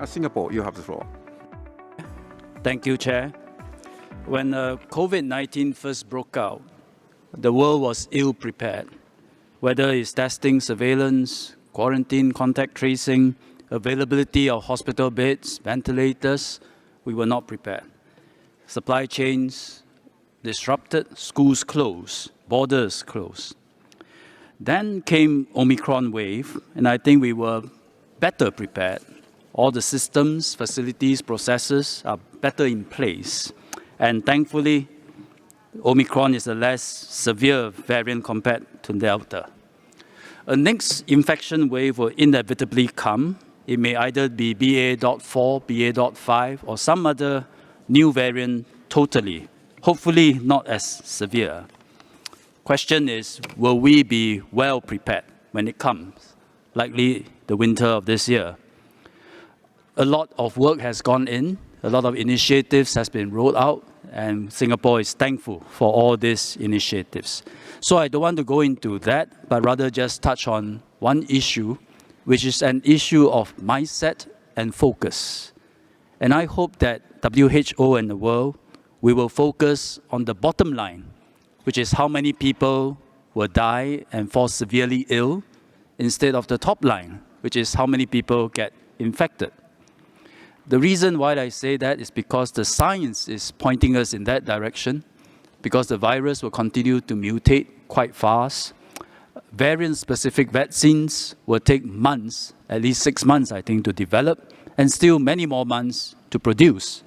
Singapore, you have the floor. Thank you, Chair. When COVID-19 first broke out, the world was ill-prepared. Whether it's testing, surveillance, quarantine, contact tracing, availability of hospital beds, ventilators, we were not prepared. Supply chains disrupted, schools closed, borders closed. Then came Omicron wave, and I think we were better prepared. All the systems, facilities, processes are better in place. And thankfully, Omicron is a less severe variant compared to Delta. A next infection wave will inevitably come. It may either be BA.4, BA.5, or some other new variant totally, hopefully not as severe. Question is, will we be well prepared when it comes, likely the winter of this year? A lot of work has gone in, a lot of initiatives has been rolled out, and Singapore is thankful for all these initiatives. So I don't want to go into that, but rather just touch on one issue, which is an issue of mindset and focus. And I hope that WHO and the world, we will focus on the bottom line, which is how many people will die and fall severely ill, instead of the top line, which is how many people get infected. The reason why I say that is because the science is pointing us in that direction, because the virus will continue to mutate quite fast. Variant-specific vaccines will take months, at least 6 months, I think, to develop, and still many more months to produce.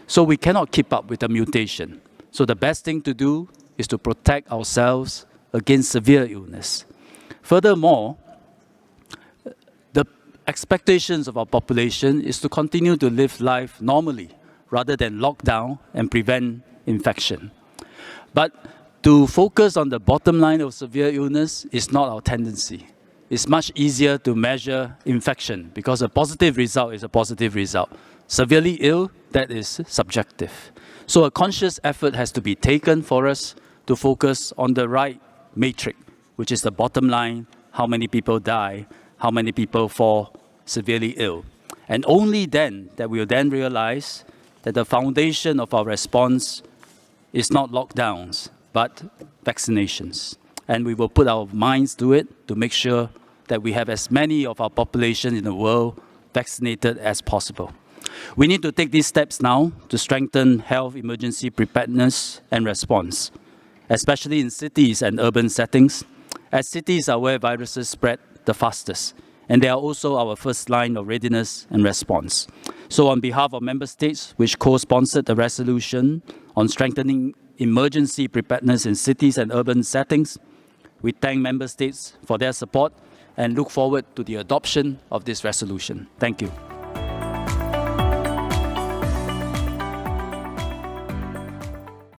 So we cannot keep up with the mutation. So the best thing to do is to protect ourselves against severe illness. Furthermore, the expectations of our population is to continue to live life normally, rather than lock down and prevent infection. But to focus on the bottom line of severe illness is not our tendency. It's much easier to measure infection because a positive result is a positive result. Severely ill, that is subjective. So a conscious effort has to be taken for us to focus on the right metric, which is the bottom line, how many people die, how many people fall severely ill. And only then that we'll then realize that the foundation of our response is not lockdowns, but vaccinations. And we will put our minds to it to make sure that we have as many of our population in the world vaccinated as possible. We need to take these steps now to strengthen health emergency preparedness and response, especially in cities and urban settings, as cities are where viruses spread the fastest, and they are also our first line of readiness and response. So on behalf of member states which co-sponsored the resolution on strengthening emergency preparedness in cities and urban settings, we thank member states for their support and look forward to the adoption of this resolution. Thank you.